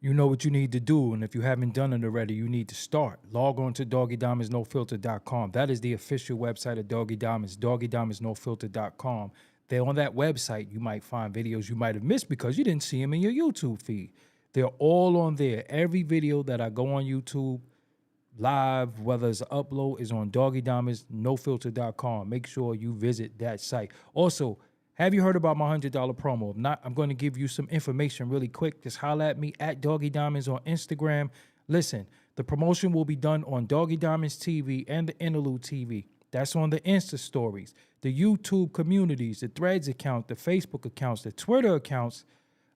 you know what you need to do. And if you haven't done it already, you need to start. Log on to doggydiamondsnofilter.com. That is the official website of Doggy Diamonds, doggydiamondsnofilter.com. There on that website, you might find videos you might have missed because you didn't see them in your YouTube feed. They're all on there. Every video that I go on YouTube live, whether it's an upload, is on doggydiamondsnofilter.com. Make sure you visit that site. Also, have you heard about my $100 promo? If not, I'm going to give you some information really quick. Just holler at me at Doggy Diamonds on Instagram. Listen, the promotion will be done on Doggy Diamonds TV and the Interlude TV. That's on the Insta stories, the YouTube communities, the Threads account, the Facebook accounts, the Twitter accounts.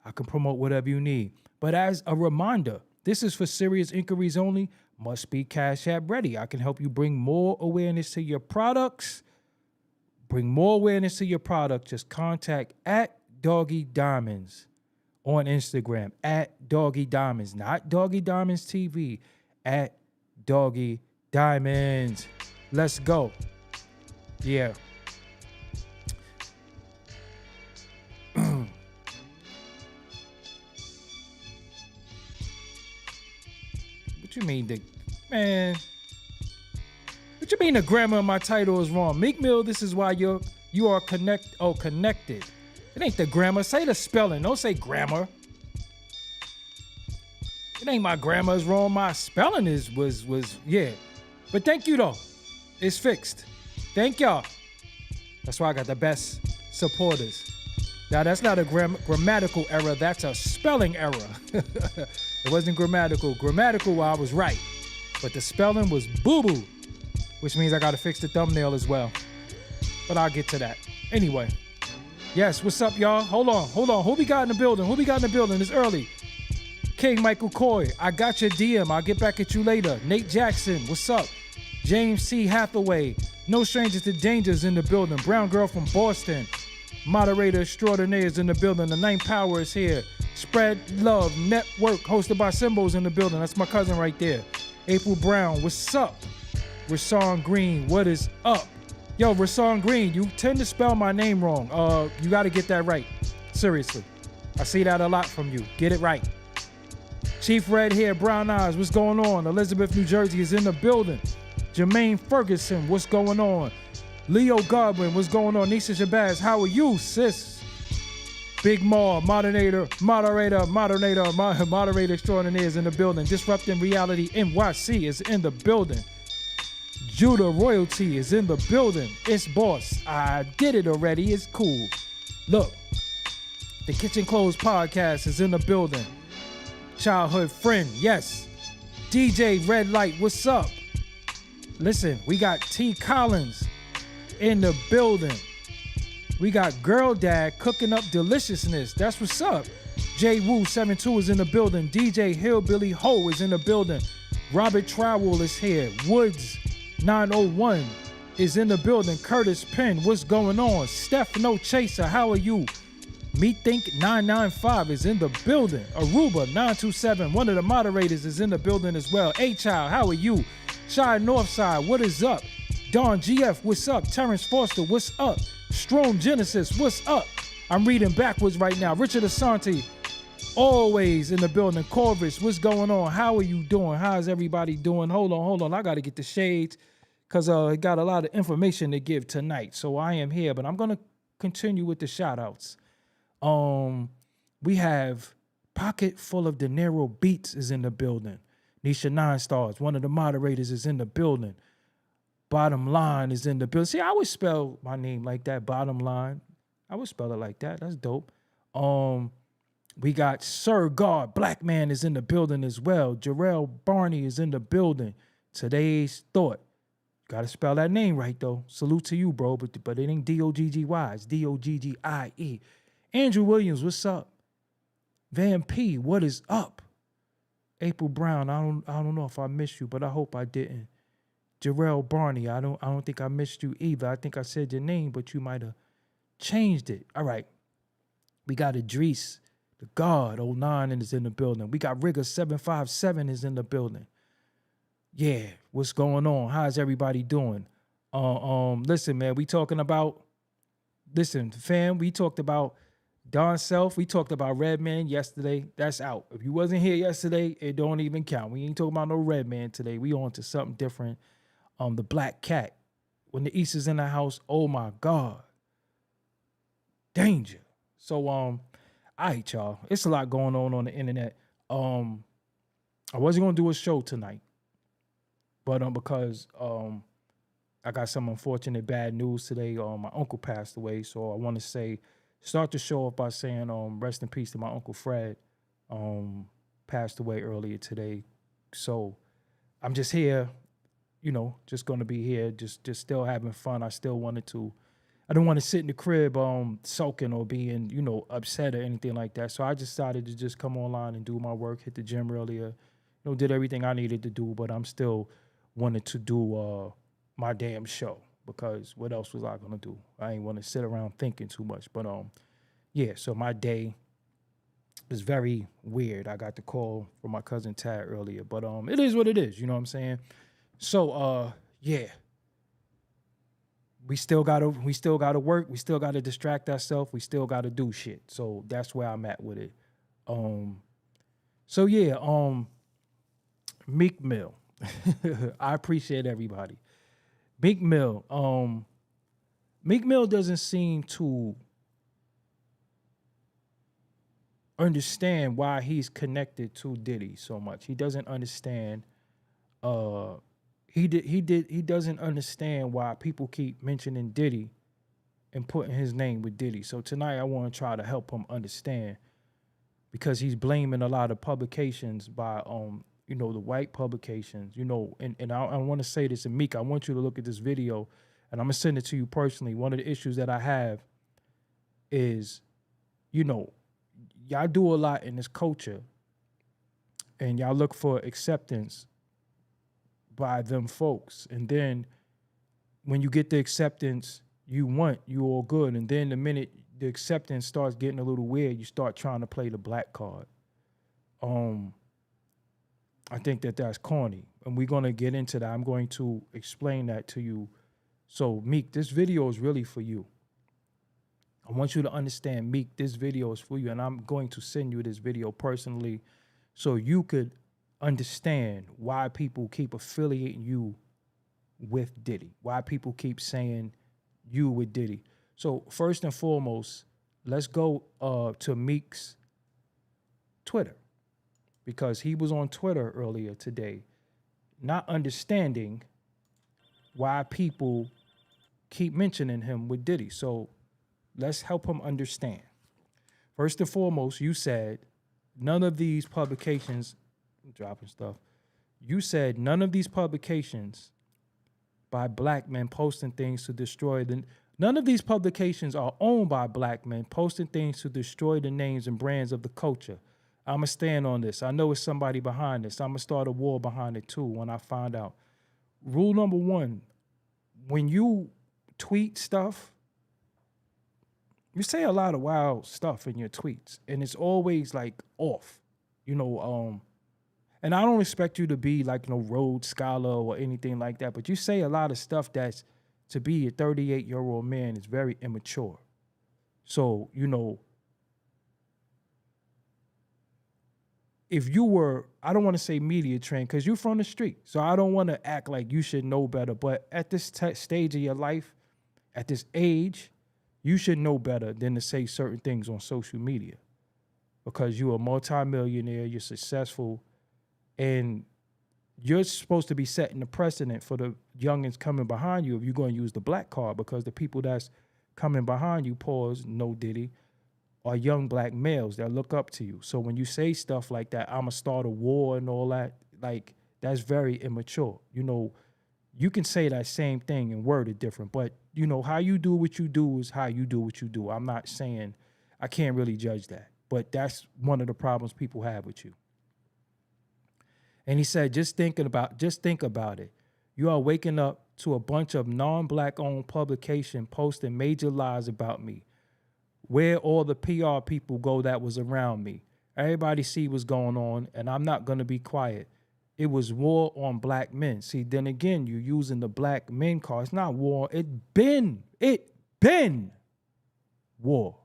I can promote whatever you need. But as a reminder, this is for serious inquiries only. Must be Cash App ready. I can help you bring more awareness to your products. Bring more awareness to your product. Just contact at Doggy Diamonds on Instagram. At Doggy Diamonds. Not Doggy Diamonds TV. At Doggy Diamonds. Let's go. Yeah. What you mean man? What you mean the grammar of my title is wrong? Meek Mill, this is why you are connected. It ain't the grammar. Say the spelling. Don't say grammar. It ain't my grammar is wrong. My spelling was yeah. But thank you though. It's fixed. Thank y'all. That's why I got the best supporters. Now that's not a grammatical error. That's a spelling error. It wasn't grammatical. Grammatical, I was right. But the spelling was boo-boo. Which means I got to fix the thumbnail as well. But I'll get to that. Anyway. Yes, what's up, y'all? Hold on. Who we got in the building? It's early. King Michael Coy, I got your DM. I'll get back at you later. Nate Jackson, what's up? James C. Hathaway, no strangers to dangers in the building. Brown girl from Boston. Moderator extraordinaire is in the building. The Ninth Power is here. Spread Love Network, hosted by Symbols in the building. That's my cousin right there. April Brown, what's up? Rashawn Green, what is up? Yo, Rashawn Green, you tend to spell my name wrong. You got to get that right. Seriously. I see that a lot from you. Get it right. Chief Red Hair, Brown Eyes, what's going on? Elizabeth, New Jersey is in the building. Jermaine Ferguson, what's going on? Leo Godwin, what's going on? Nisha Shabazz, how are you, sis? Big Maw, moderator extraordinaire is in the building. Disrupting Reality NYC is in the building. Judah Royalty is in the building. It's boss. I did it already. It's cool. Look, the Kitchen Clothes Podcast is in the building. Childhood friend, yes. DJ Red Light, what's up? Listen, we got T. Collins in the building. We got Girl Dad cooking up deliciousness. That's what's up. J Woo 72 is in the building. DJ Hillbilly Ho is in the building. Robert Trowell is here. Woods 901 is in the building. Curtis Penn, what's going on? Steph No Chaser, how are you? Methink 995 is in the building. Aruba 927, one of the moderators, is in the building as well. A-Child, how are you? Shy Northside, what is up? Don GF, what's up? Terrence Foster, what's up? Strome Genesis, what's up? I'm reading backwards right now. Richard Asante, always in the building. Corvus, what's going on? How are you doing? How's everybody doing? Hold on. I got to get the shades because I got a lot of information to give tonight. So I am here, but I'm going to continue with the shout outs. We have Pocket Full of De Niro Beats is in the building. Nisha 9 Stars, one of the moderators, is in the building. Bottom Line is in the building. See, I would spell my name like that, Bottom Line. I would spell it like that. That's dope. We got Sir God, Black Man is in the building as well. Jarrell Barney is in the building. Today's Thought. Got to spell that name right, though. Salute to you, bro, but it ain't D-O-G-G-Y. It's D-O-G-G-I-E. Andrew Williams, what's up? Van P, what is up? April Brown, I don't know if I missed you, but I hope I didn't. Jarrell Barney, I don't think I missed you either. I think I said your name, but you might have changed it. All right. We got Idris, the God, 09 is in the building. We got Rigger 757 is in the building. Yeah, what's going on? How's everybody doing? Listen, man, we talked about Don Self, we talked about Redman yesterday. That's out. If you wasn't here yesterday, it don't even count. We ain't talking about no Redman today. We on to something different. The Black Cat. When the East is in the house, oh my God. Danger. So all right, y'all. It's a lot going on the internet. I wasn't gonna do a show tonight, but because I got some unfortunate bad news today. My uncle passed away, so I want to start the show off by saying rest in peace to my Uncle Fred. Passed away earlier today. So I'm just here, just gonna be here, just still having fun. I don't want to sit in the crib sulking or being, upset or anything like that. So I decided to just come online and do my work, hit the gym earlier, did everything I needed to do, but I'm still wanted to do my damn show, because what else was I gonna do? I ain't want to sit around thinking too much. But yeah, so my day was very weird. I got the call from my cousin Tad earlier, but it is what it is, you know what I'm saying? So yeah. We still gotta work, we still gotta distract ourselves, we still gotta do shit. So that's where I'm at with it. So yeah, Meek Mill. I appreciate everybody. Meek Mill doesn't seem to understand why he's connected to Diddy so much. He doesn't understand. He doesn't understand why people keep mentioning Diddy and putting his name with Diddy. So tonight I want to try to help him understand, because he's blaming a lot of publications by the white publications, and I want to say this to Meek. I want you to look at this video, and I'm gonna send it to you personally. One of the issues that I have is, y'all do a lot in this culture, and y'all look for acceptance by them folks. And then when you get the acceptance you want, you all good. And then the minute the acceptance starts getting a little weird, you start trying to play the black card. I think that's corny. And we're going to get into that. I'm going to explain that to you. So Meek, this video is really for you. I want you to understand, Meek, this video is for you. And I'm going to send you this video personally so you could understand why people keep affiliating you with Diddy, why people keep saying you with Diddy. So first and foremost, let's go to Meek's Twitter, because he was on Twitter earlier today, not understanding why people keep mentioning him with Diddy. So let's help him understand. First and foremost, you said none of these publications, I'm dropping stuff. You said none of these publications by black men posting things to destroy none of these publications are owned by black men posting things to destroy the names and brands of the culture. I'm going to stand on this. I know it's somebody behind this. I'm going to start a war behind it too when I find out. Rule number one, when you tweet stuff, you say a lot of wild stuff in your tweets, and it's always like off, and I don't expect you to be like no Rhodes Scholar or anything like that, but you say a lot of stuff that's, to be a 38-year-old man, is very immature. So, if you were, I don't want to say media trained, because you're from the street, so I don't want to act like you should know better, but at this stage of your life, at this age, you should know better than to say certain things on social media, because you're a multimillionaire, you're successful, and you're supposed to be setting the precedent for the youngins coming behind you if you're going to use the black card, because the people that's coming behind you, pause, no Diddy, are young black males that look up to you. So when you say stuff like that, I'm going to start a war and all that, like, that's very immature. You can say that same thing and word it different, but how you do what you do is how you do what you do. I'm not saying, I can't really judge that, but that's one of the problems people have with you. And he said, just think about it. You are waking up to a bunch of non-black owned publication posting major lies about me. Where all the PR people go that was around me. Everybody see what's going on, and I'm not going to be quiet. It was war on black men. See, then again, you're using the black men card. It's not war. It been war.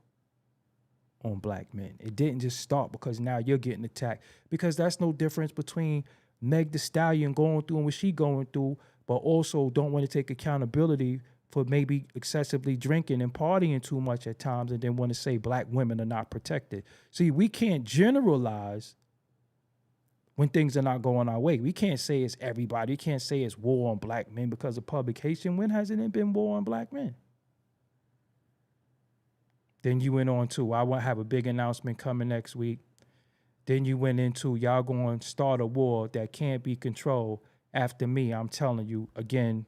on black men. It didn't just start because now you're getting attacked. Because that's no difference between Meg Thee Stallion going through and what she going through, but also don't want to take accountability for maybe excessively drinking and partying too much at times, and then want to say black women are not protected. See, we can't generalize when things are not going our way. We can't say it's everybody. We can't say it's war on black men because of publication. When hasn't it been war on black men? Then you went on to, I want to have a big announcement coming next week. Then you went into, y'all going to start a war that can't be controlled after me. I'm telling you, again,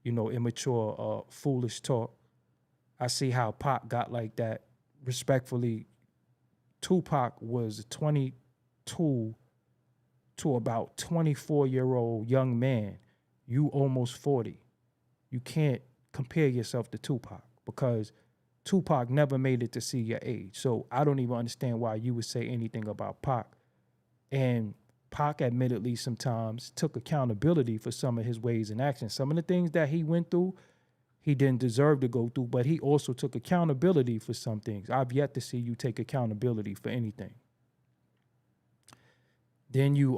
immature, foolish talk. I see how Pac got like that. Respectfully, Tupac was 22 to about 24-year-old young man. You almost 40. You can't compare yourself to Tupac because Tupac never made it to see your age. So I don't even understand why you would say anything about Pac. And Pac admittedly sometimes took accountability for some of his ways and actions. Some of the things that he went through, he didn't deserve to go through, but he also took accountability for some things. I've yet to see you take accountability for anything. Then you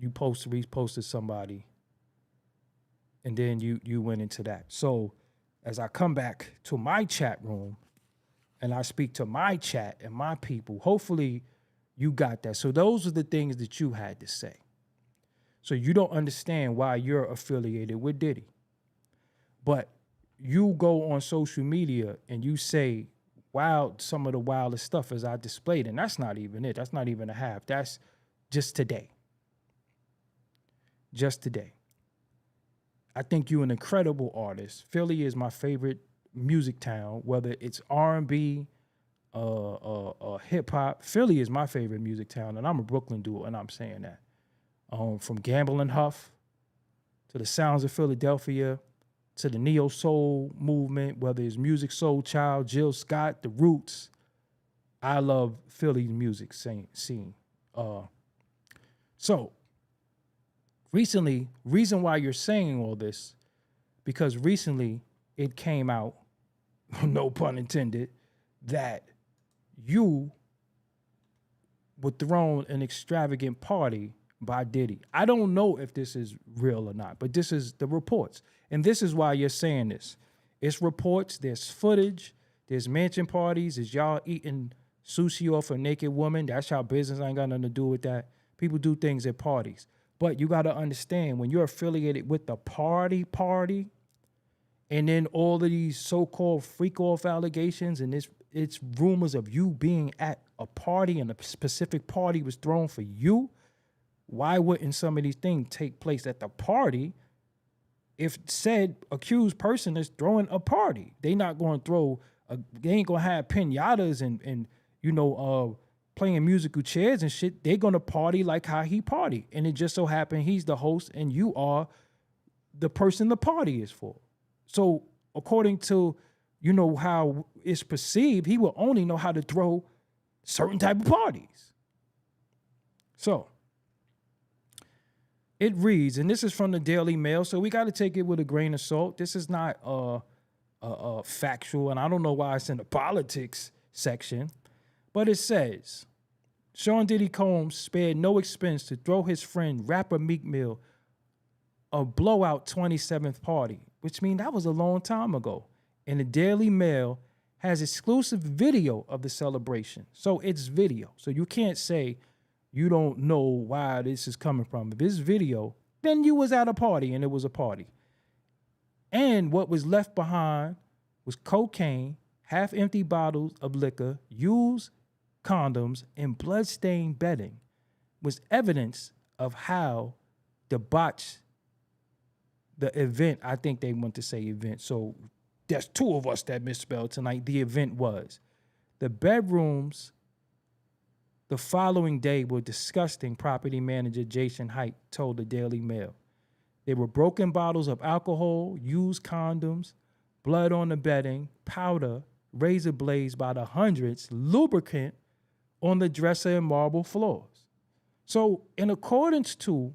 reposted somebody, and then you went into that. So as I come back to my chat room and I speak to my chat and my people, hopefully you got that. So those are the things that you had to say. So you don't understand why you're affiliated with Diddy. But you go on social media and you say, wow, some of the wildest stuff as I displayed. And that's not even it. That's not even a half. That's just today. Just today. I think you're an incredible artist. Philly is my favorite music town, whether it's R&B, hip hop. Philly is my favorite music town, and I'm a Brooklyn dude, and I'm saying that. From Gamble and Huff to the sounds of Philadelphia to the neo soul movement, whether it's Music Soul Child, Jill Scott, The Roots. I love Philly's music scene. So recently, reason why you're saying all this, because recently it came out, no pun intended, that you were thrown an extravagant party by Diddy. I don't know if this is real or not, but this is the reports. And this is why you're saying this. It's reports, there's footage, there's mansion parties, there's y'all eating sushi off a naked woman. That's y'all business. I ain't got nothing to do with that. People do things at parties. But you got to understand, when you're affiliated with the party, and then all of these so-called freak-off allegations and it's rumors of you being at a party and a specific party was thrown for you, why wouldn't some of these things take place at the party if said accused person is throwing a party? They not going to throw, they ain't going to have piñatas and playing musical chairs and shit. They're going to party like how he party. And it just so happened he's the host and you are the person the party is for. So according to, how it's perceived, he will only know how to throw certain type of parties. So it reads, and this is from the Daily Mail, so we got to take it with a grain of salt. This is not factual, and I don't know why it's in the politics section, but it says, Sean Diddy Combs spared no expense to throw his friend rapper Meek Mill a blowout 27th party, which means that was a long time ago. And the Daily Mail has exclusive video of the celebration. So it's video. So you can't say you don't know why this is coming from. If it's video, then you was at a party and it was a party. And what was left behind was cocaine, half-empty bottles of liquor, used condoms, and blood-stained bedding, was evidence of how debauched the event, I think they want to say event, so there's two of us that misspelled tonight, the event was. The bedrooms the following day were disgusting, property manager Jason Height told the Daily Mail. There were broken bottles of alcohol, used condoms, blood on the bedding, powder, razor blades by the hundreds, lubricant on the dresser and marble floors. So in accordance to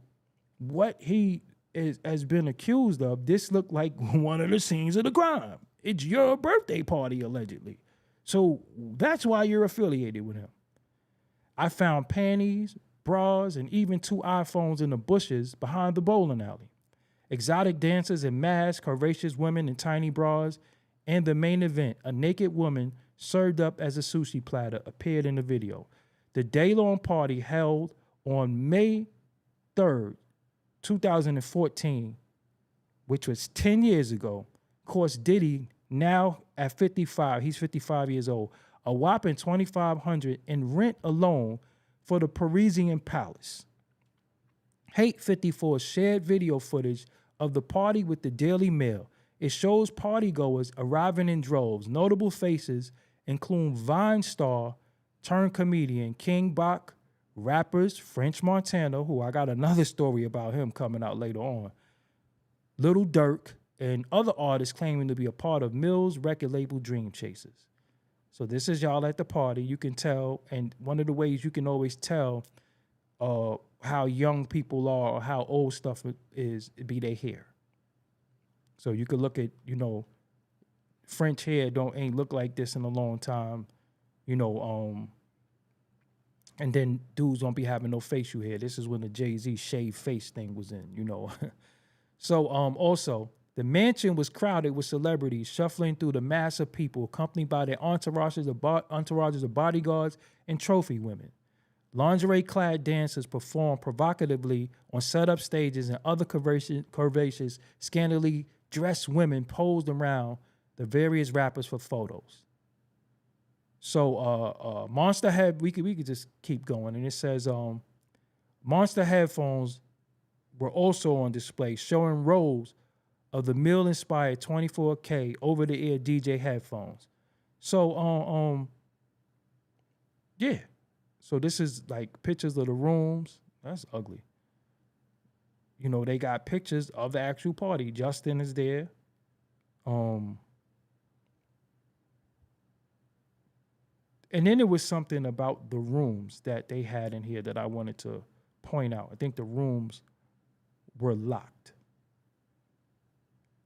what he has been accused of, this looked like one of the scenes of the crime. It's your birthday party, allegedly. So that's why you're affiliated with him. I found panties, bras, and even 2 iPhones in the bushes behind the bowling alley. Exotic dancers in masks, curvaceous women in tiny bras, and the main event, a naked woman served up as a sushi platter, appeared in the video. The day-long party held on May 3rd, 2014, which was 10 years ago. Of course, Diddy, now at 55, he's 55 years old, a whopping $2,500 in rent alone for the Parisian Palace. Hate 54 shared video footage of the party with the Daily Mail. It shows partygoers arriving in droves. Notable faces include Vine star turned comedian King Bach, rappers French Montana, who I got another story about him coming out later on, Little Dirk, and other artists claiming to be a part of Mill's record label Dream Chasers. So this is y'all at the party. You can tell, and one of the ways you can always tell how young people are or how old stuff is, be their hair. So you could look at, French hair ain't look like this in a long time, and then dudes don't be having no facial hair. This is when the Jay-Z shaved face thing was in, So also, the mansion was crowded with celebrities shuffling through the mass of people accompanied by their entourages of bodyguards and trophy women. Lingerie-clad dancers performed provocatively on set-up stages, and other curvaceous, scantily dressed women posed around the various rappers for photos. So Monster Head, we could just keep going, and it says Monster headphones were also on display, showing rows of the Mill-inspired 24K over-the-ear DJ headphones. So yeah. So this is like pictures of the rooms. That's ugly. They got pictures of the actual party. Justin is there. And then there was something about the rooms that they had in here that I wanted to point out. I think the rooms were locked.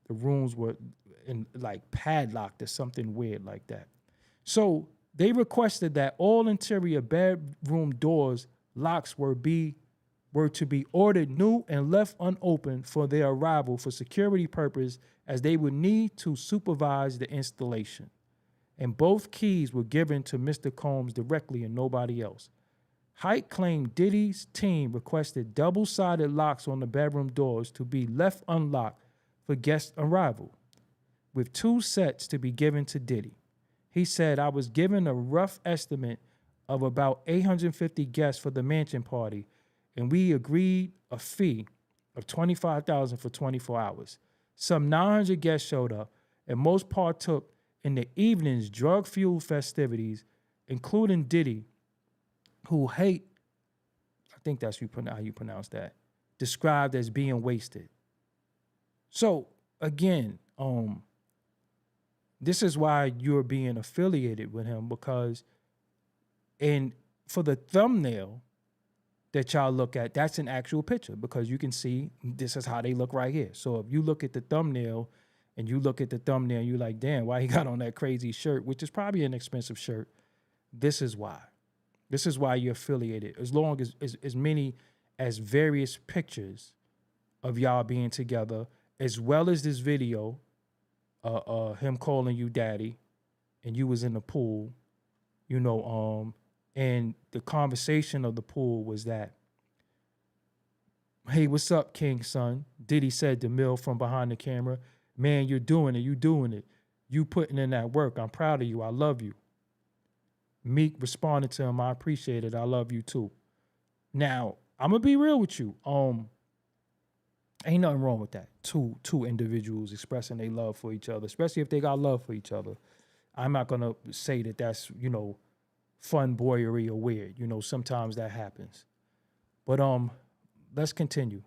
The rooms were padlocked or something weird like that. So they requested that all interior bedroom doors locks were to be ordered new and left unopened for their arrival for security purpose, as they would need to supervise the installation. And both keys were given to Mr. Combs directly and nobody else. Hike claimed Diddy's team requested double-sided locks on the bedroom doors to be left unlocked for guest arrival, with 2 sets to be given to Diddy. He said, "I was given a rough estimate of about 850 guests for the mansion party, and we agreed a fee of $25,000 for 24 hours. Some 900 guests showed up, and most partook in the evening's drug-fueled festivities, including Diddy, who Hate, I think that's how you pronounce that, described as being wasted." So again, this is why you're being affiliated with him, because, and for the thumbnail that y'all look at, that's an actual picture, because you can see this is how they look right here. So if you look at the thumbnail and you're like, damn, why he got on that crazy shirt, which is probably an expensive shirt. This is why. This is why you're affiliated. As long as many as various pictures of y'all being together, as well as this video, him calling you daddy, and you was in the pool, and the conversation of the pool was that, "Hey, what's up, King son?" Diddy said to Mill from behind the camera, "Man, you're doing it. You doing it. You putting in that work. I'm proud of you. I love you." Meek responded to him, "I appreciate it. I love you too." Now, I'm gonna be real with you. Ain't nothing wrong with that. Two individuals expressing their love for each other, especially if they got love for each other. I'm not gonna say that that's, fun boyery or weird. Sometimes that happens. But let's continue.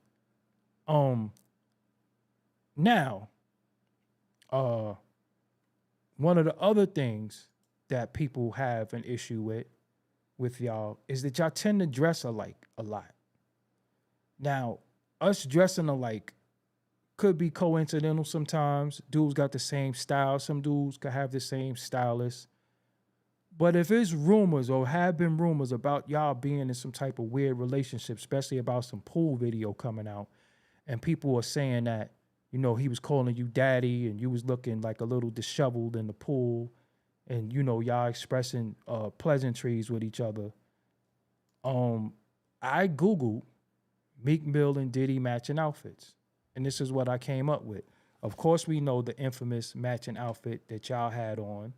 Now, one of the other things that people have an issue with y'all is that y'all tend to dress alike a lot. Now, us dressing alike could be coincidental sometimes. Dudes got the same style. Some dudes could have the same stylist. But if it's rumors or have been rumors about y'all being in some type of weird relationship, especially about some pool video coming out, and people are saying that, you know, he was calling you daddy and you was looking like a little disheveled in the pool, and, you know, y'all expressing pleasantries with each other. I Googled Meek Mill and Diddy matching outfits, and this is what I came up with. Of course, we know the infamous matching outfit that y'all had on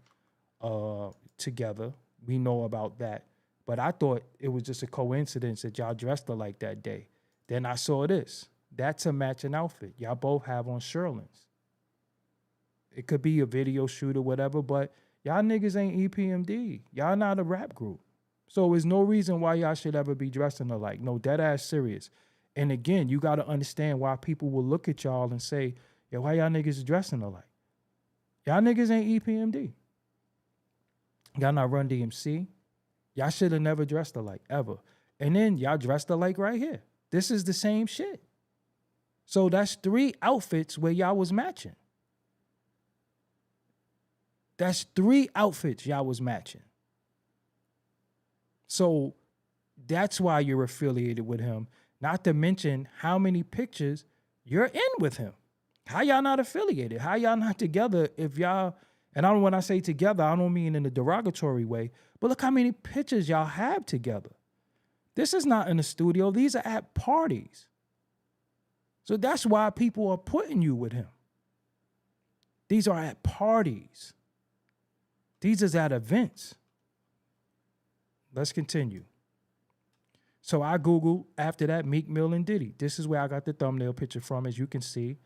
together. We know about that. But I thought it was just a coincidence that y'all dressed alike that day. Then I saw this. That's a matching outfit. Y'all both have on Sherlins. It could be a video shoot or whatever, but y'all niggas ain't EPMD. Y'all not a rap group. So there's no reason why y'all should ever be dressing alike. No, dead ass serious. And again, you got to understand why people will look at y'all and say, yo, why y'all niggas dressing alike? Y'all niggas ain't EPMD. Y'all not Run DMC. Y'all should have never dressed alike, ever. And then y'all dressed alike right here. This is the same shit. So that's 3 outfits where y'all was matching. That's 3 outfits y'all was matching. So that's why you're affiliated with him. Not to mention how many pictures you're in with him. How y'all not affiliated? How y'all not together if y'all, and when I say together, I don't mean in a derogatory way, but look how many pictures y'all have together. This is not in the studio. These are at parties. So that's why people are putting you with him. These are at parties. These is at events. Let's continue. So I Googled after that Meek Mill and Diddy. This is where I got the thumbnail picture from, as you can see.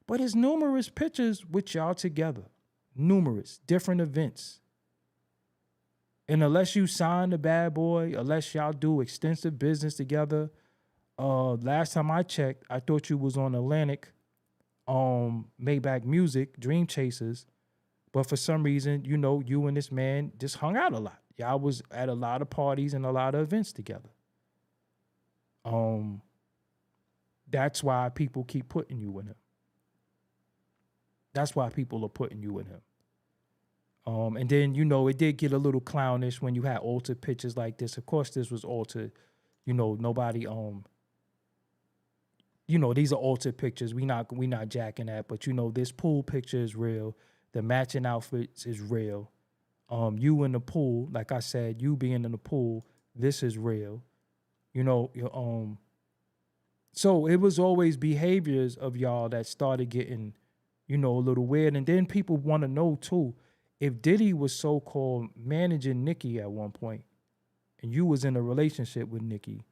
But there's numerous pictures with y'all together. Numerous different events. And unless you sign the bad boy, unless y'all do extensive business together, last time I checked, I thought you was on Atlantic, Maybach Music, Dream Chasers. But for some reason, you know, you and this man just hung out a lot. Y'all was at a lot of parties and a lot of events together. That's why people keep putting you with him. That's why people are putting you with him. And then, you know, it did get a little clownish when you had altered pictures like this. Of course, this was altered. You know, nobody, you know, these are altered pictures. We not jacking that. But, you know, this pool picture is real. The matching outfits is real. You in the pool, like I said, you being in the pool, this is real. You know, so it was always behaviors of y'all that started getting, you know, a little weird. And then people want to know, too, if Diddy was so-called managing Nicki at one point, and you was in a relationship with Nicki,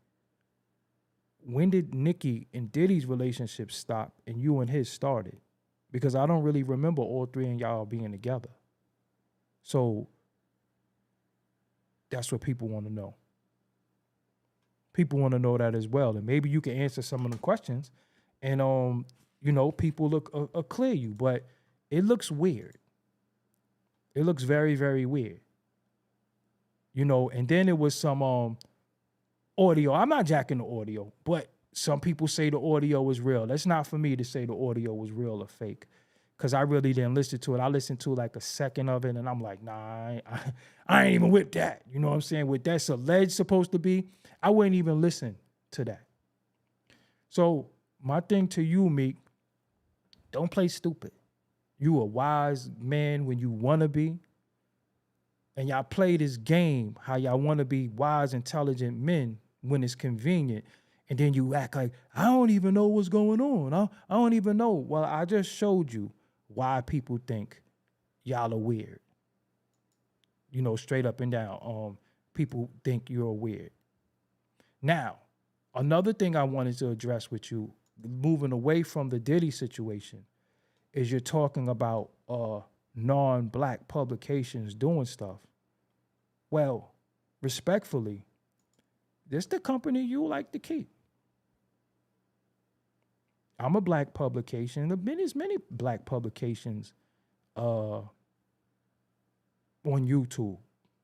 when did Nicki and Diddy's relationship stop and you and his started? Because I don't really remember all 3 of y'all being together. So that's what people want to know. People want to know that as well. And maybe you can answer some of the questions and, you know, people look clear you, but it looks weird. It looks very, very weird. You know, and then it was some audio. I'm not jacking the audio, but some people say the audio was real. That's not for me to say the audio was real or fake, because I really didn't listen to it. I listened to like a second of it, and I'm like, nah, I ain't even with that. You know what I'm saying? With that's alleged supposed to be, I wouldn't even listen to that. So my thing to you, Meek, don't play stupid. You a wise man when you want to be. And y'all play this game how y'all want to be wise, intelligent men when it's convenient. And then you act like, I don't even know what's going on. I don't even know. Well, I just showed you why people think y'all are weird. You know, straight up and down. People think you're weird. Now, another thing I wanted to address with you, moving away from the Diddy situation, is you're talking about non-black publications doing stuff. Well, respectfully, this the company you like to keep. I'm a black publication. There's many black publications on YouTube.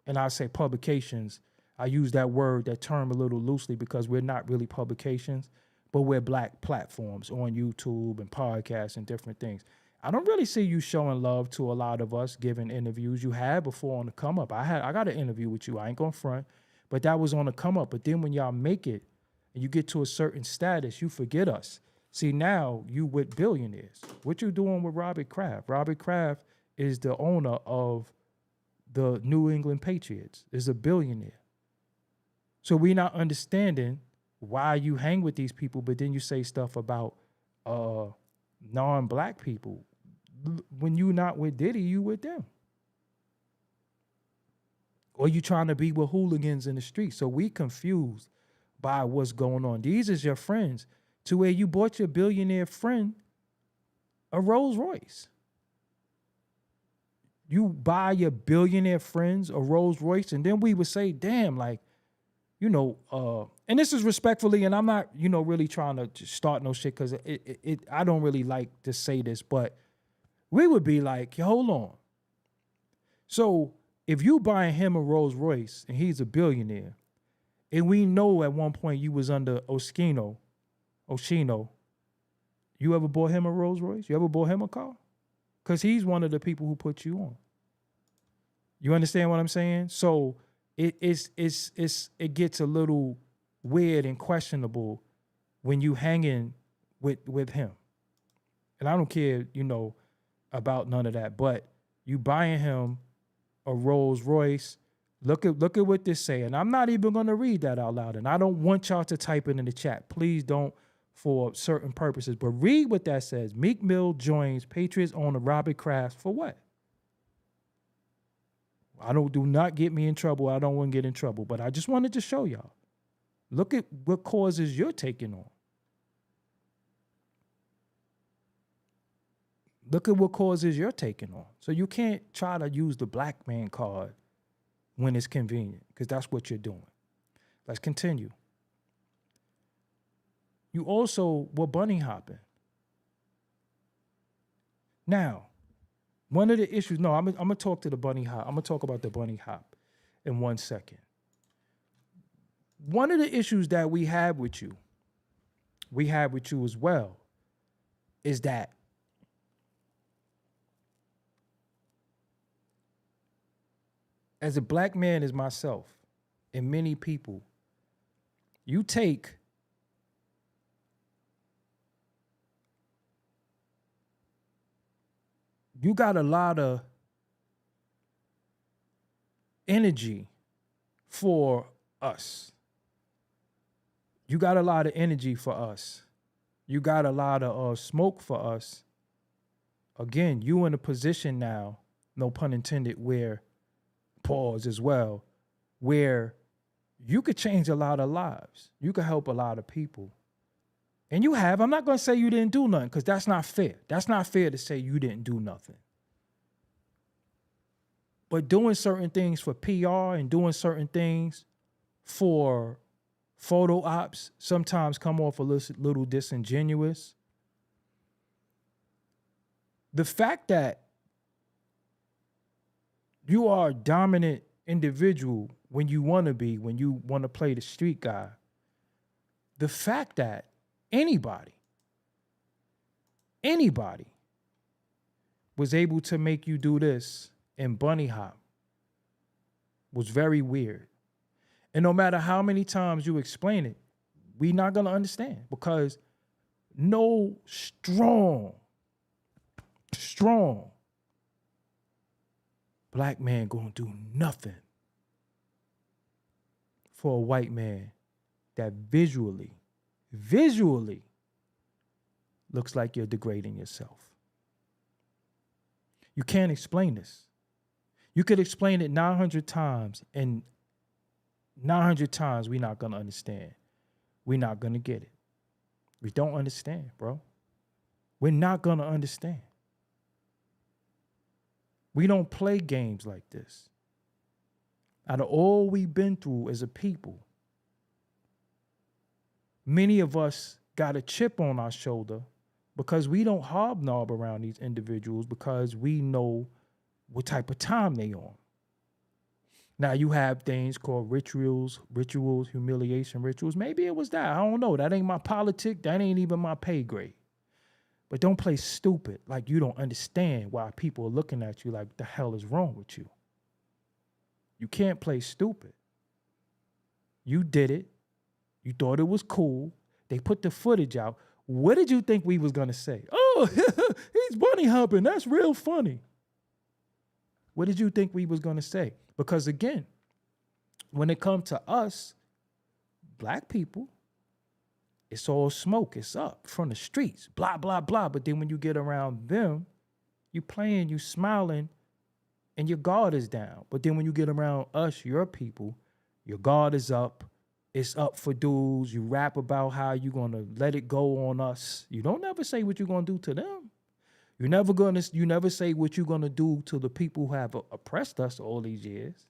And I say publications, I use that word, that term a little loosely because we're not really publications, but we're black platforms on YouTube and podcasts and different things. I don't really see you showing love to a lot of us, giving interviews. You had before on the come up. I got an interview with you. I ain't gonna front, but that was on the come up. But then when y'all make it and you get to a certain status, you forget us. See, now you with billionaires. What you doing with Robert Kraft? Robert Kraft is the owner of the New England Patriots, is a billionaire. So we not understanding why you hang with these people, but then you say stuff about non-black people. When you not with Diddy, you with them. Or you trying to be with hooligans in the street. So we confused by what's going on. These is your friends, to where you bought your billionaire friend a Rolls Royce. You buy your billionaire friends a Rolls Royce, and then we would say, damn, like, you know, and this is respectfully, and I'm not, you know, really trying to start no shit, because I don't really like to say this, but we would be like, hold on. So if you buying him a Rolls Royce and he's a billionaire, and we know at one point you was under Oshino, you ever bought him a Rolls Royce? You ever bought him a car? Because he's one of the people who put you on. You understand what I'm saying? So it gets a little weird and questionable when you hanging with him. And I don't care, you know, about none of that. But you buying him a Rolls Royce. Look at what this say. And I'm not even going to read that out loud. And I don't want y'all to type it in the chat. Please don't, for certain purposes. But read what that says. Meek Mill joins Patriots owner Robert Kraft for what? Do not get me in trouble. I don't want to get in trouble. But I just wanted to show y'all. Look at what causes you're taking on. Look at what causes you're taking on. So you can't try to use the black man card when it's convenient, because that's what you're doing. Let's continue. You also were bunny hopping. Now, one of the issues, no, I'm gonna talk to the bunny hop. I'm gonna talk about the bunny hop in 1 second. One of the issues that we have with you as well, is that as a black man as myself and many people, you got a lot of energy for us. You got a lot of energy for us. You got a lot of smoke for us. Again, you in a position now, no pun intended, where, pause as well, where you could change a lot of lives. You could help a lot of people. And you have. I'm not going to say you didn't do nothing, because that's not fair. That's not fair to say you didn't do nothing. But doing certain things for PR and doing certain things for photo ops sometimes come off a little disingenuous. The fact that you are a dominant individual when you want to be, when you want to play the street guy, the fact that anybody was able to make you do this and bunny hop was very weird. And no matter how many times you explain it, we're not going to understand, because no strong black man going to do nothing for a white man that visually looks like you're degrading yourself. You can't explain this. You could explain it 900 times, and 900 times we're not going to understand. We're not going to get it. We don't understand, bro. We're not going to understand. We don't play games like this. Out of all we've been through as a people, many of us got a chip on our shoulder because we don't hobnob around these individuals, because we know what type of time they on. Now you have things called rituals, humiliation rituals. Maybe it was that. I don't know. That ain't my politic. That ain't even my pay grade. But don't play stupid like you don't understand why people are looking at you like the hell is wrong with you. You can't play stupid. You did it. You thought it was cool. They put the footage out. What did you think we was going to say? Oh, he's bunny hopping. That's real funny. What did you think we was going to say? Because again, when it comes to us, black people, it's all smoke. It's up from the streets, blah, blah, blah. But then when you get around them, you playing, you smiling, and your guard is down. But then when you get around us, your people, your guard is up. It's up for dudes. You rap about how you're going to let it go on us. You don't never say what you're going to do to them. You never say what you're going to do to the people who have oppressed us all these years.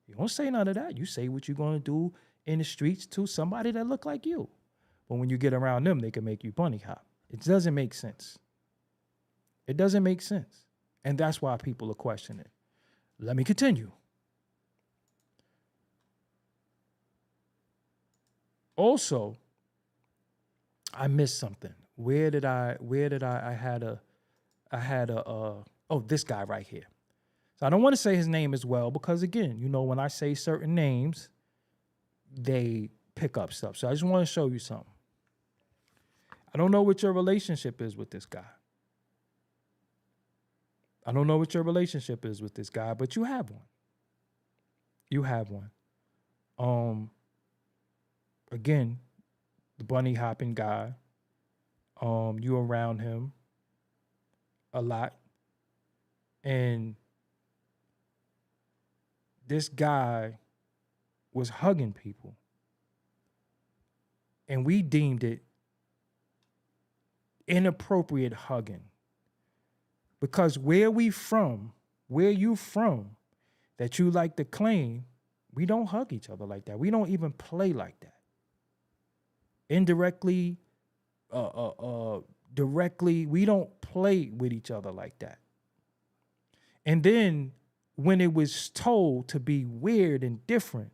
You don't say none of that. You say what you're going to do in the streets to somebody that look like you. But when you get around them, they can make you bunny hop. It doesn't make sense. It doesn't make sense. And that's why people are questioning. Let me continue. Also, I missed something. This guy right here. So I don't want to say his name as well because again, when I say certain names, they pick up stuff. So I just want to show you something. I don't know what your relationship is with this guy. I don't know what your relationship is with this guy, but you have one. You have one. Again, the bunny hopping guy. You around him a lot. And this guy was hugging people. And we deemed it inappropriate hugging. Because where you from, that you like to claim, we don't hug each other like that. We don't even play like that. Indirectly, directly, we don't play with each other like that. And then when it was told to be weird and different,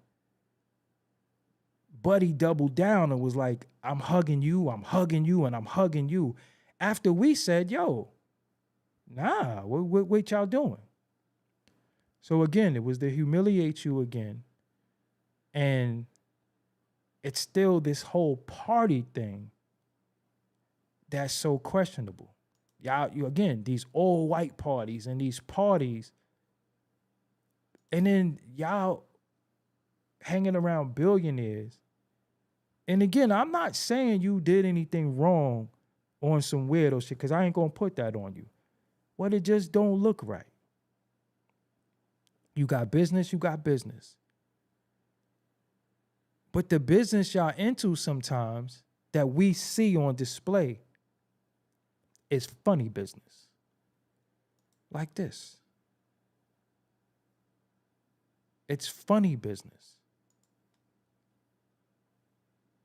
Buddy doubled down and was like, I'm hugging you, and I'm hugging you. After we said, yo, nah, what y'all doing? So again, it was to humiliate you again. And it's still this whole party thing that's so questionable. Again, these all white parties and these parties. And then y'all hanging around billionaires. And again, I'm not saying you did anything wrong on some weirdo shit, because I ain't going to put that on you. Well, it just don't look right. You got business. But the business y'all into sometimes that we see on display is funny business. Like this. It's funny business.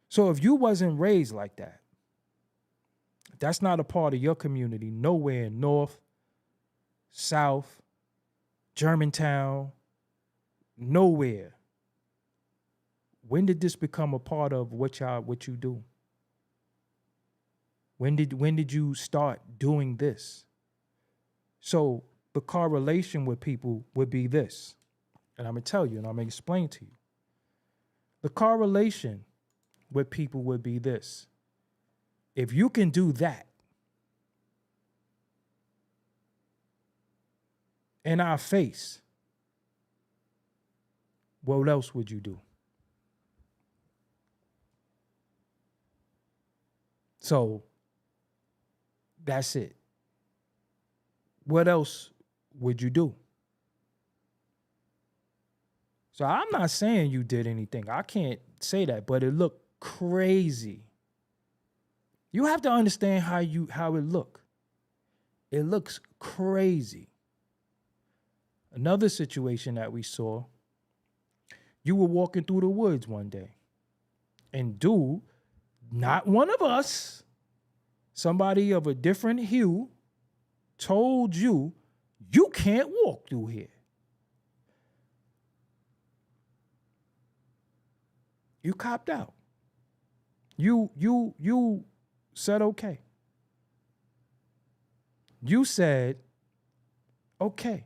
So if you wasn't raised like that, that's not a part of your community, nowhere in North, South, Germantown, nowhere. When did this become a part of what you do? When did you start doing this? So the correlation with people would be this. And I'm going to tell you and I'm going to explain to you. The correlation with people would be this. If you can do that in our face, what else would you do? So that's it. What else would you do? So I'm not saying you did anything. I can't say that, but it looked crazy. You have to understand how it look. It looks crazy. Another situation that we saw, you were walking through the woods one day, and dude, not one of us, somebody of a different hue, told you, you can't walk through here. You copped out. You said okay. You said, okay.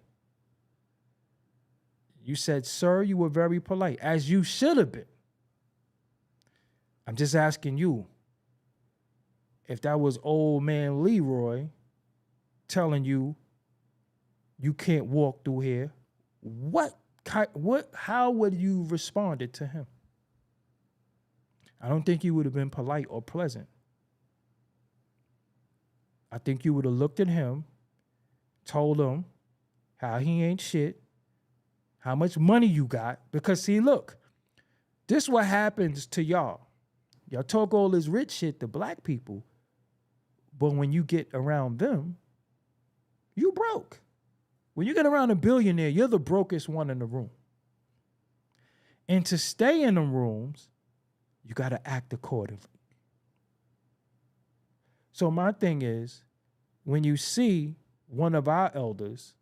You said, sir, you were very polite, as you should have been. I'm just asking you, if that was old man Leroy telling you you can't walk through here, how would you responded to him? I don't think you would have been polite or pleasant. I think you would have looked at him, told him how he ain't shit, how much money you got. Because see, look, this is what happens to y'all. Y'all talk all this rich shit to black people, but when you get around them, you broke. When you get around a billionaire, you're the brokest one in the room. And to stay in the rooms, you got to act accordingly. So my thing is, when you see one of our elders,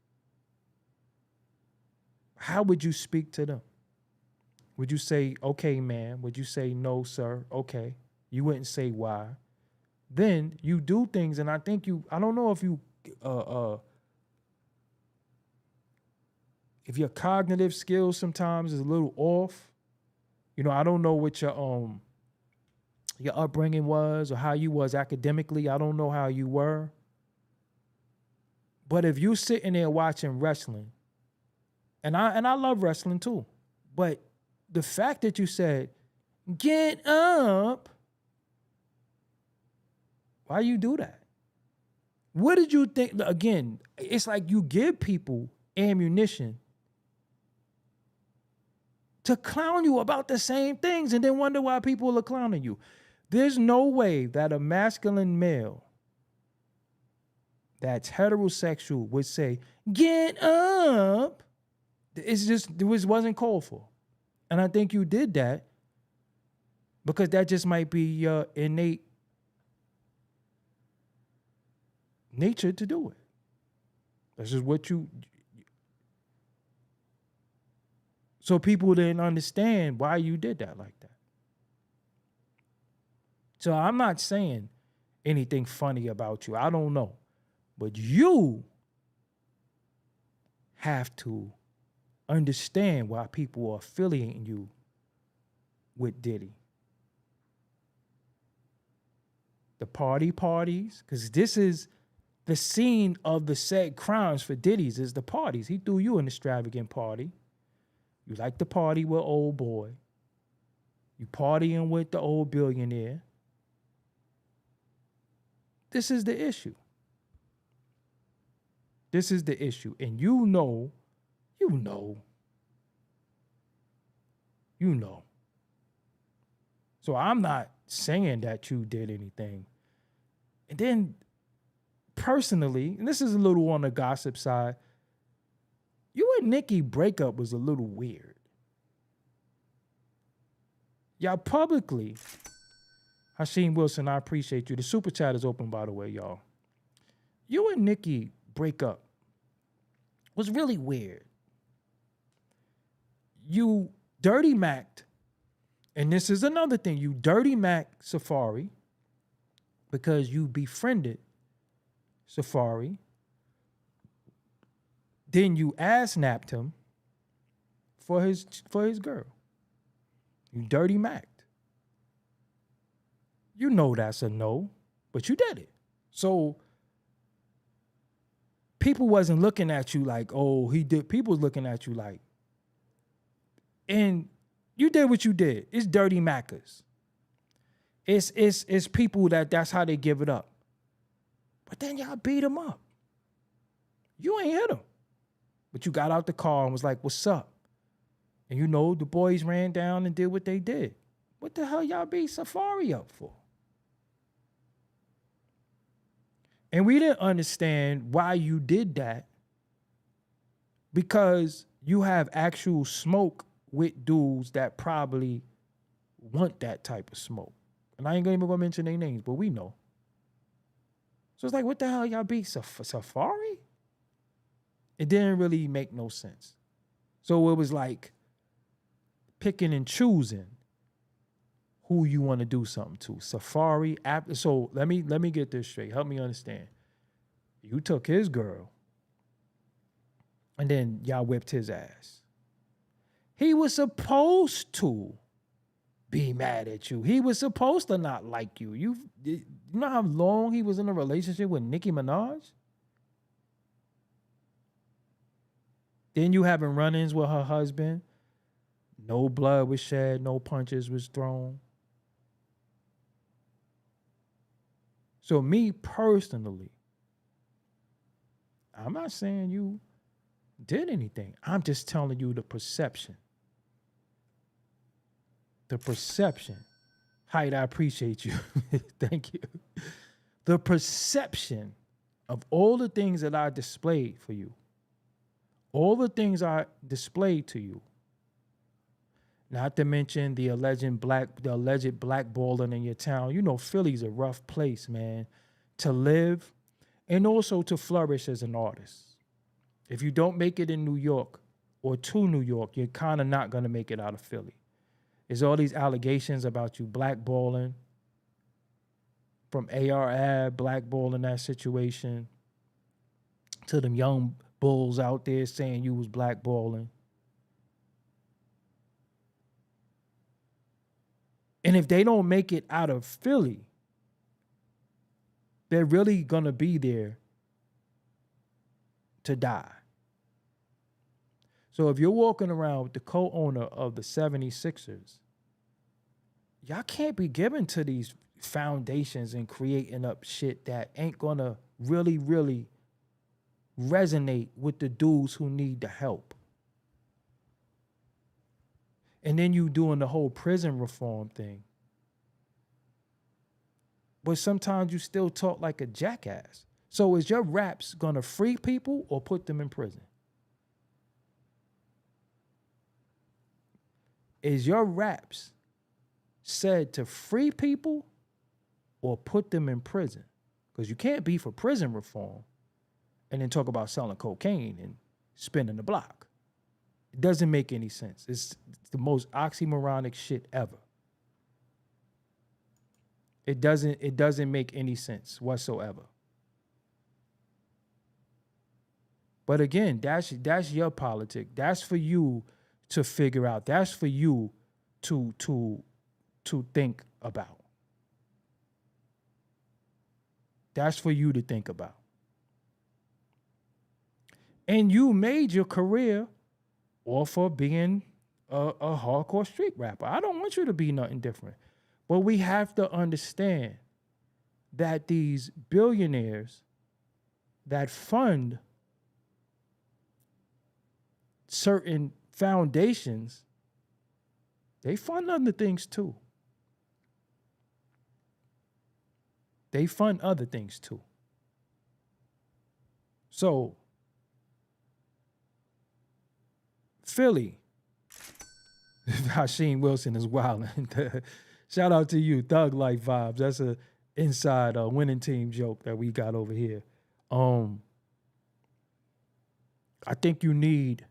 how would you speak to them? Would you say, okay, man? Would you say, no, sir? Okay. You wouldn't say why. Then you do things, and I think I don't know if if your cognitive skills sometimes is a little off. You know, I don't know what your upbringing was or how you was academically. I don't know how you were. But if you're sitting there watching wrestling, and I love wrestling too, but the fact that you said, get up, why you do that? What did you think? Again, it's like you give people ammunition to clown you about the same things and then wonder why people are clowning you. There's no way that a masculine male that's heterosexual would say, get up. It wasn't called for. And I think you did that because that just might be your innate nature to do it. That's just what so people didn't understand why you did that like that. So I'm not saying anything funny about you. I don't know. But you have to understand why people are affiliating you with Diddy. The parties, because this is the scene of the said crimes for Diddy's is the parties. He threw you an extravagant party. You like to party with old boy. You partying with the old billionaire. This is the issue. This is the issue. And you know. So I'm not saying that you did anything. And then personally, and this is a little on the gossip side, you and Nicki breakup was a little weird. Y'all publicly, Hashim Wilson, I appreciate you. The super chat is open, by the way, y'all. You and Nicki breakup was really weird. You dirty Mac'd, and this is another thing, you dirty Mac Safari because you befriended Safari. Then you ass-napped him for his girl. You dirty Mac'd. You know that's a no, but you did it. So people wasn't looking at you like, oh, he did. People was looking at you like, and you did what you did. It's dirty Maccas. It's people that's how they give it up. But then y'all beat him up. You ain't hit him. But you got out the car and was like, what's up? And you know the boys ran down and did what they did. What the hell y'all beat Safari up for? And we didn't understand why you did that because you have actual smoke with dudes that probably want that type of smoke. And I ain't even gonna mention their names, but we know. So it's like, what the hell y'all beat Safari? It didn't really make no sense. So it was like picking and choosing who you want to do something to. Safari, so let me get this straight. Help me understand. You took his girl. And then y'all whipped his ass. He was supposed to be mad at you. He was supposed to not like you. You know how long he was in a relationship with Nicki Minaj? Then you having run-ins with her husband. No blood was shed. No punches was thrown. So me personally, I'm not saying you did anything. I'm just telling you the perception. The perception. Hyde, I appreciate you. Thank you. The perception of all the things that I displayed for you. All the things I displayed to you. Not to mention the alleged blackballing in your town. You know, Philly's a rough place, man, to live and also to flourish as an artist. If you don't make it in New York or to New York, you're kind of not going to make it out of Philly. There's all these allegations about you blackballing from AR-AB, blackballing that situation, to them young bulls out there saying you was blackballing. And if they don't make it out of Philly, they're really going to be there to die. So if you're walking around with the co-owner of the 76ers, y'all can't be giving to these foundations and creating up shit that ain't going to really, really resonate with the dudes who need the help. And then you doing the whole prison reform thing. But sometimes you still talk like a jackass. So is your raps going to free people or put them in prison? Is your raps said to free people or put them in prison? Because you can't be for prison reform and then talk about selling cocaine and spinning the block. It doesn't make any sense. It's the most oxymoronic shit ever. It doesn't make any sense whatsoever. But again, that's your politic. That's for you to figure out. That's for you to think about. That's for you to think about. And you made your career off of being a hardcore street rapper. I don't want you to be nothing different. But we have to understand that these billionaires that fund certain foundations, they fund other things too. They fund other things too. So, Philly, Hasheem Wilson is wilding. Shout out to you, Thug Life Vibes. That's a inside winning team joke that we got over here. I think you need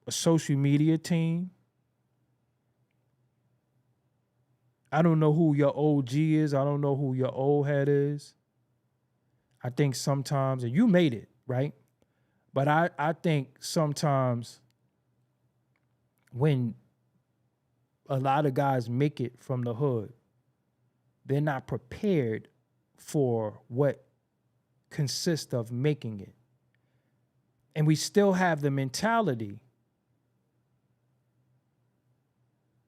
a social media team. I don't know who your OG is. I don't know who your old head is. I think sometimes, and you made it, right? But I think sometimes when a lot of guys make it from the hood, they're not prepared for what consists of making it. And we still have the mentality.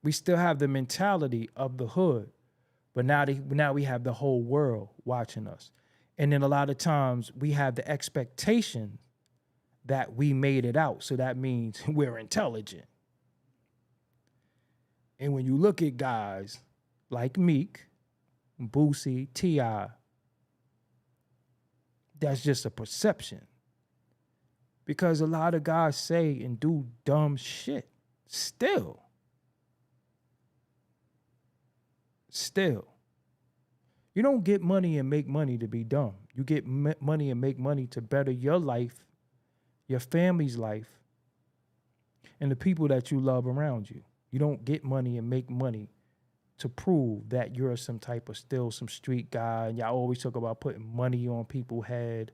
We still have the mentality of the hood. But now we have the whole world watching us. And then a lot of times we have the expectation that we made it out. So that means we're intelligent. And when you look at guys like Meek, Boosie, T.I., that's just a perception. Because a lot of guys say and do dumb shit. Still. You don't get money and make money to be dumb. You get money and make money to better your life, your family's life, and the people that you love around you. You don't get money and make money to prove that you're some type of still some street guy, and y'all always talk about putting money on people's head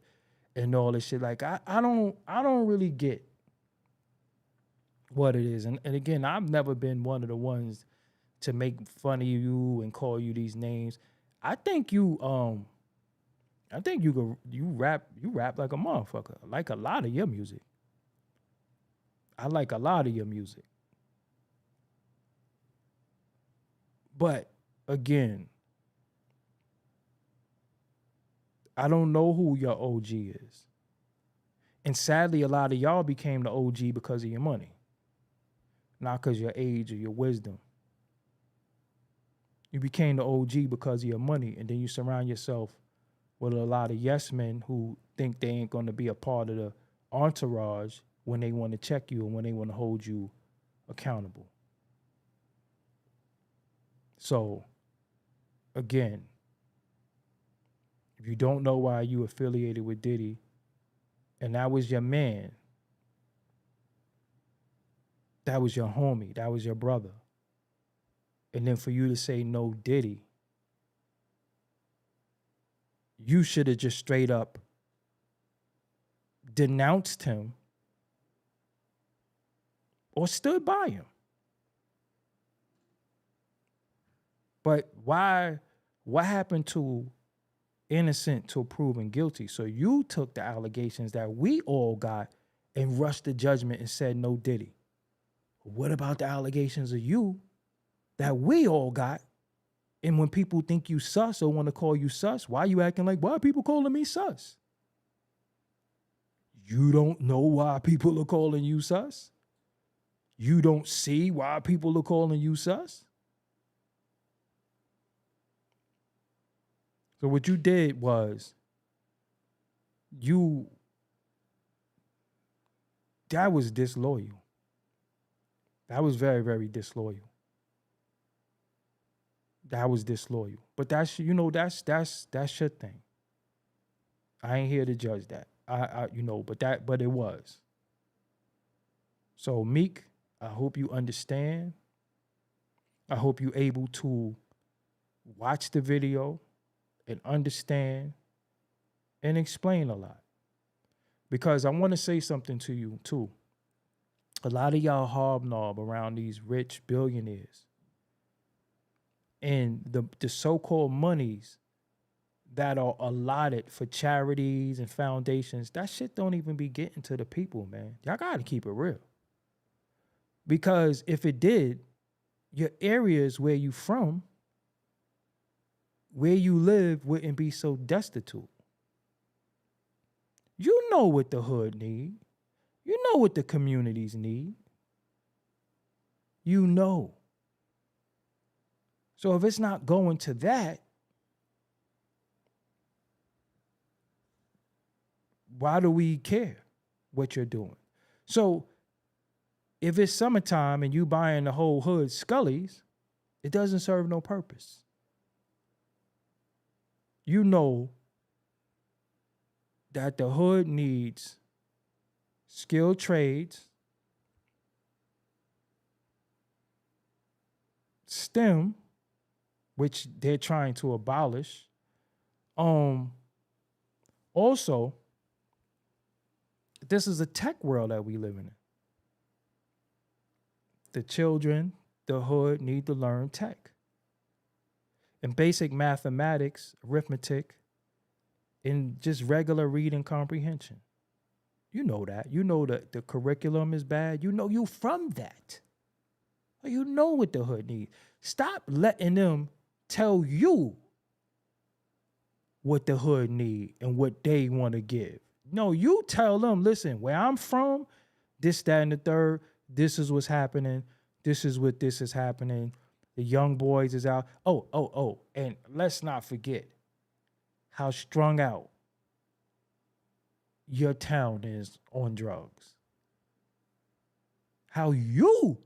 and all this shit. Like I don't really get what it is. And again, I've never been one of the ones to make fun of you and call you these names. I think you rap like a motherfucker. I like a lot of your music. I like a lot of your music. But again, I don't know who your OG is. And sadly, a lot of y'all became the OG because of your money, not because of your age or your wisdom. You became the OG because of your money, and then you surround yourself with a lot of yes men who think they ain't going to be a part of the entourage when they want to check you and when they want to hold you accountable. So, again, if you don't know why you affiliated with Diddy, and that was your man, that was your homie, that was your brother, and then for you to say no Diddy, you should have just straight up denounced him or stood by him. But why? What happened to innocent till proven guilty? So you took the allegations that we all got and rushed to judgment and said no Diddy. What about the allegations of you that we all got? And when people think you sus or want to call you sus, why are you acting like, why are people calling me sus? You don't know why people are calling you sus? You don't see why people are calling you sus? So what you did was that was disloyal. That was very, very disloyal. That was disloyal. But that's your thing. I ain't here to judge that. But it was. So Meek, I hope you understand. I hope you're able to watch the video and understand and explain a lot. Because I want to say something to you too. A lot of y'all hobnob around these rich billionaires. And the so-called monies that are allotted for charities and foundations, that shit don't even be getting to the people, man. Y'all got to keep it real. Because if it did, your areas where you from, where you live, wouldn't be so destitute. You know what the hood need. You know what the communities need. You know. So if it's not going to that, why do we care what you're doing? So if it's summertime and you buying the whole hood Scullies, it doesn't serve no purpose. You know that the hood needs skilled trades, STEM, which they're trying to abolish. Also, this is a tech world that we live in. The children, the hood, need to learn tech. And basic mathematics, arithmetic, and just regular reading comprehension. You know that. You know that the curriculum is bad. You know you from that. You know what the hood needs. Stop letting them tell you what the hood need and what they want to give. No, you tell them, listen, where I'm from, this, that, and the third, this is what's happening. This is what this is happening. The young boys is out. Oh. And let's not forget how strung out your town is on drugs. How you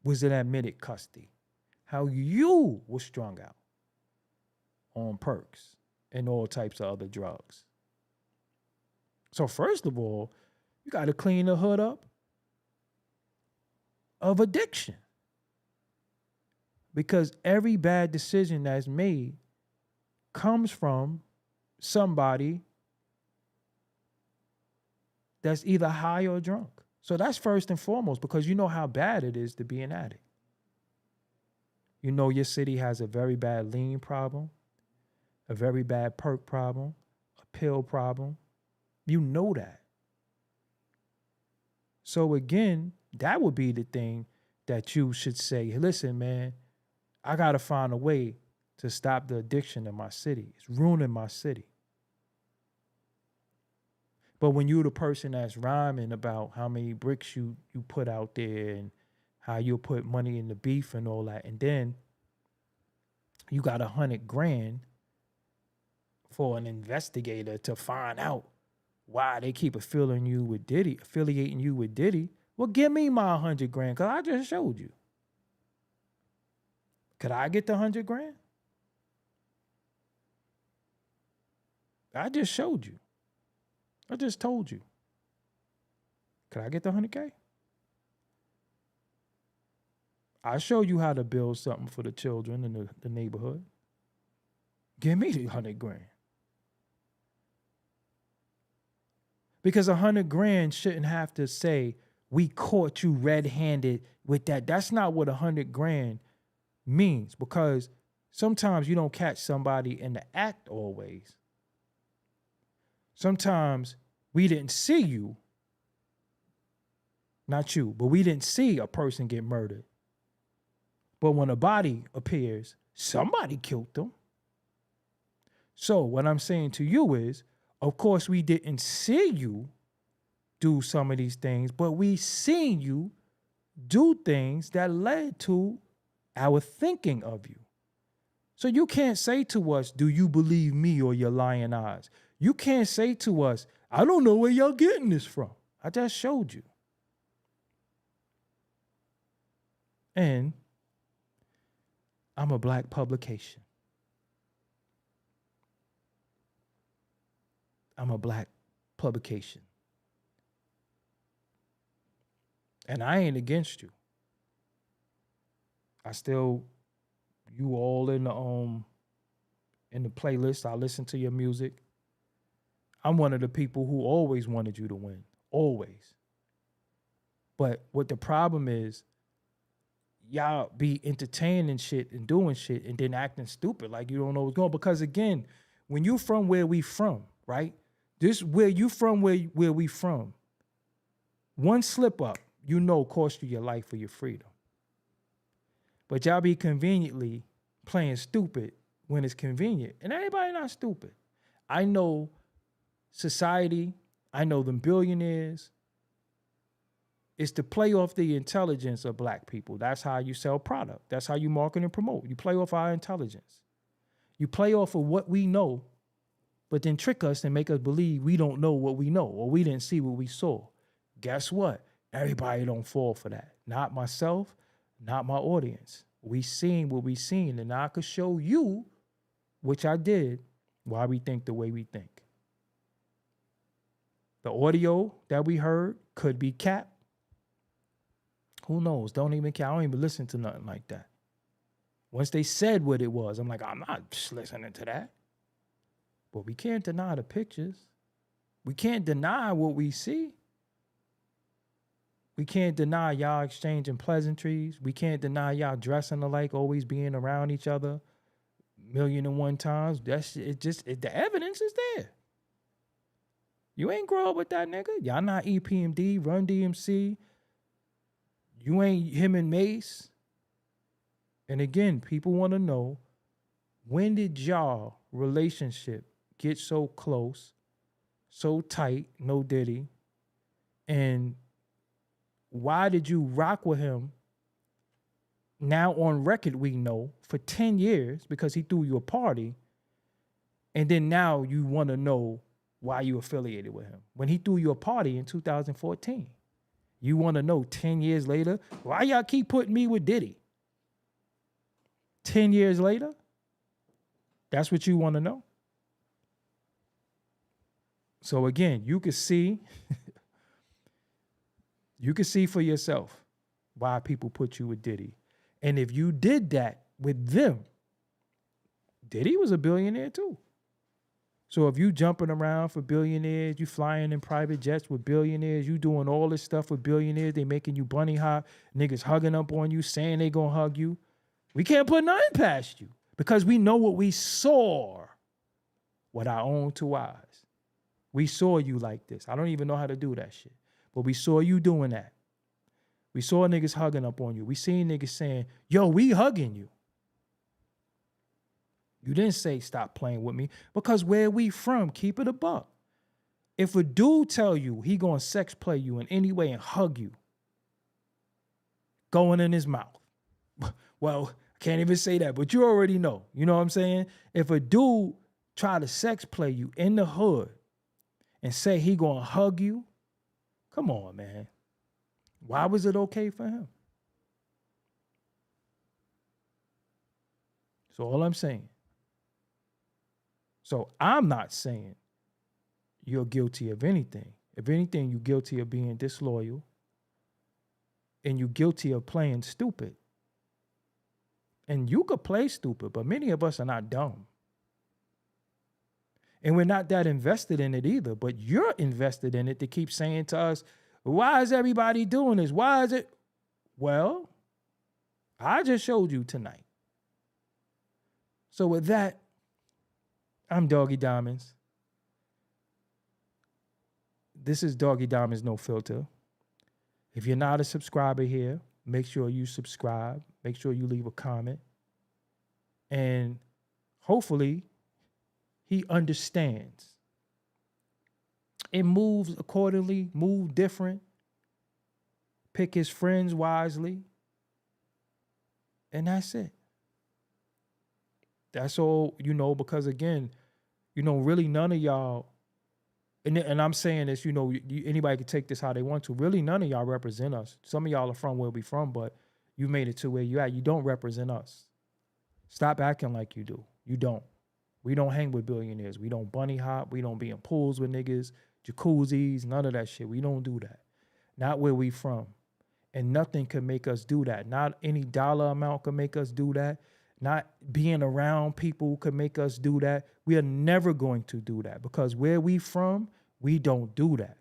was in admitted custody. How you was strung out on perks and all types of other drugs. So first of all, you got to clean the hood up of addiction. Because every bad decision that's made comes from somebody that's either high or drunk. So that's first and foremost, because you know how bad it is to be an addict. You know your city has a very bad lean problem, a very bad perk problem, a pill problem. You know that. So again, that would be the thing that you should say, hey, listen, man, I got to find a way to stop the addiction in my city. It's ruining my city. But when you're the person that's rhyming about how many bricks you put out there and how you'll put money in the beef and all that, and then you got $100,000 for an investigator to find out why they keep affiliating you with Diddy, well, give me my $100,000 because I just showed you. Could I get the $100,000? I just showed you. I just told you. Could I get the $100,000? I show you how to build something for the children in the neighborhood. Give me the $100,000. Because $100,000 shouldn't have to say, we caught you red-handed with that. That's not what $100,000 means, because sometimes you don't catch somebody in the act always. Sometimes we didn't see you, not you, but we didn't see a person get murdered. But when a body appears, somebody killed them. So what I'm saying to you is, of course, we didn't see you do some of these things, but we seen you do things that led to our thinking of you. So you can't say to us, do you believe me or your lying eyes? You can't say to us, I don't know where y'all getting this from. I just showed you. And I'm a black publication. I'm a black publication. And I ain't against you. You all in the playlist. I listen to your music. I'm one of the people who always wanted you to win. Always. But what the problem is, y'all be entertaining shit and doing shit and then acting stupid like you don't know what's going on. Because again, when you from where we from, right? This where you from, where we from. One slip up, cost you your life or your freedom. But y'all be conveniently playing stupid when it's convenient. And everybody not stupid. I know society, I know them billionaires. It's to play off the intelligence of black people. That's how you sell product. That's how you market and promote. You play off our intelligence. You play off of what we know, but then trick us and make us believe we don't know what we know or we didn't see what we saw. Guess what? Everybody don't fall for that. Not myself, not my audience. We seen what we seen, and I could show you, which I did, why we think the way we think. The audio that we heard could be cap. Who knows? Don't even care. I don't even listen to nothing like that. Once they said what it was, I'm like, I'm not listening to that. But we can't deny the pictures. We can't deny what we see. We can't deny y'all exchanging pleasantries. We can't deny y'all dressing alike, always being around each other 1,000,001 times. The evidence is there. You ain't grow up with that nigga. Y'all not EPMD, Run DMC. You ain't him and Mace. And again, people want to know, when did y'all relationship get so close, so tight, no Diddy, and why did you rock with him now on record, we know, for 10 years because he threw you a party, and then now you want to know why you affiliated with him when he threw you a party in 2014. You want to know 10 years later, why y'all keep putting me with Diddy? 10 years later? That's what you want to know? So again, you can see for yourself why people put you with Diddy. And if you did that with them. Diddy was a billionaire too. So if you jumping around for billionaires, you flying in private jets with billionaires, you doing all this stuff with billionaires, they making you bunny hop, niggas hugging up on you, saying they gonna hug you. We can't put nothing past you because we know what we saw with our own two eyes. We saw you like this. I don't even know how to do that shit, but we saw you doing that. We saw niggas hugging up on you. We seen niggas saying, yo, we hugging you. You didn't say stop playing with me because where we from, keep it a buck. If a dude tell you he gonna sex play you in any way and hug you, going in his mouth. Well, I can't even say that, but you already know. You know what I'm saying? If a dude try to sex play you in the hood and say he gonna hug you, come on, man. Why was it okay for him? So all I'm saying. So I'm not saying you're guilty of anything. If anything, you're guilty of being disloyal and you're guilty of playing stupid. And you could play stupid, but many of us are not dumb. And we're not that invested in it either, but you're invested in it to keep saying to us, why is everybody doing this? Why is it? Well, I just showed you tonight. So with that, I'm Doggie Diamonds. This is Doggie Diamonds No Filter. If you're not a subscriber here, make sure you subscribe. Make sure you leave a comment. And hopefully he understands. It moves accordingly, move different. Pick his friends wisely. And that's it. That's all, because again, really none of y'all, and I'm saying this, anybody can take this how they want to. Really none of y'all represent us. Some of y'all are from where we from, but you made it to where you at. You don't represent us. Stop acting like you do. You don't. We don't hang with billionaires. We don't bunny hop. We don't be in pools with niggas, jacuzzis, none of that shit. We don't do that. Not where we from. And nothing can make us do that. Not any dollar amount can make us do that. Not being around people could make us do that. We are never going to do that because where we from, we don't do that.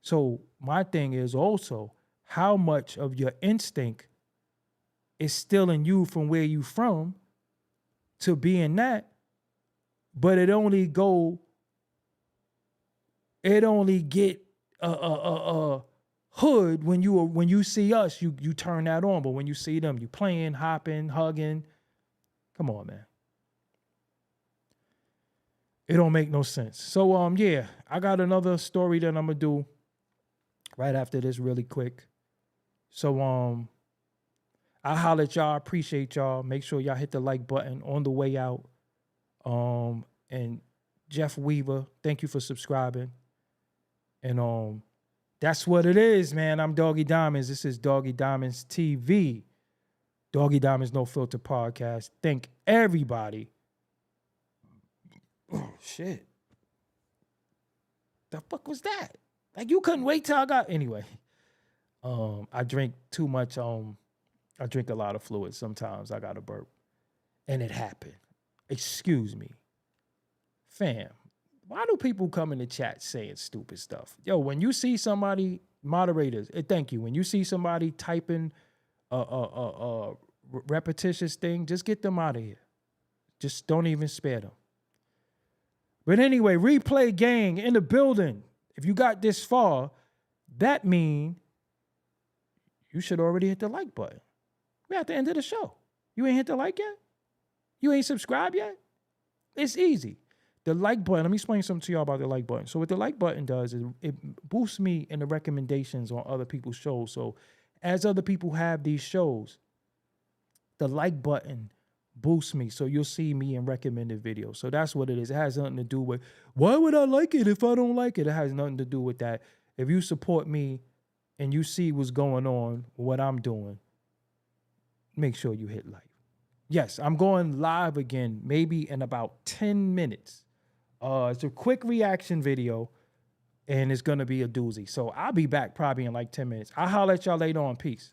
So my thing is also how much of your instinct is still in you from where you from to being that, but it only get hood when you see us, you turn that on, but when you see them, you playing, hopping, hugging. Come on, man. It don't make no sense. So yeah, I got another story that I'm gonna do right after this really quick. So I holler at y'all, appreciate y'all. Make sure y'all hit the like button on the way out. And Jeff Weaver, thank you for subscribing. And that's what it is, man. I'm Doggie Diamonds. This is Doggie Diamonds TV. Doggie Diamonds No Filter Podcast. Thank everybody. Oh, shit. The fuck was that? Like, you couldn't wait till I got... Anyway. I drink too much. I drink a lot of fluid. Sometimes I got to burp. And it happened. Excuse me. Fam. Why do people come in the chat saying stupid stuff? Yo, when you see somebody, moderators, thank you. When you see somebody typing a repetitious thing, just get them out of here. Just don't even spare them. But anyway, replay gang in the building. If you got this far, that means you should already hit the like button. We're at the end of the show. You ain't hit the like yet? You ain't subscribed yet? It's easy. The like button, let me explain something to y'all about the like button. So what the like button does is it boosts me in the recommendations on other people's shows. So as other people have these shows, the like button boosts me. So you'll see me in recommended videos. So that's what it is. It has nothing to do with, why would I like it if I don't like it? It has nothing to do with that. If you support me and you see what's going on, what I'm doing, make sure you hit like. Yes, I'm going live again, maybe in about 10 minutes. It's a quick reaction video, and it's going to be a doozy. So I'll be back probably in like 10 minutes. I'll holler at y'all later on. Peace.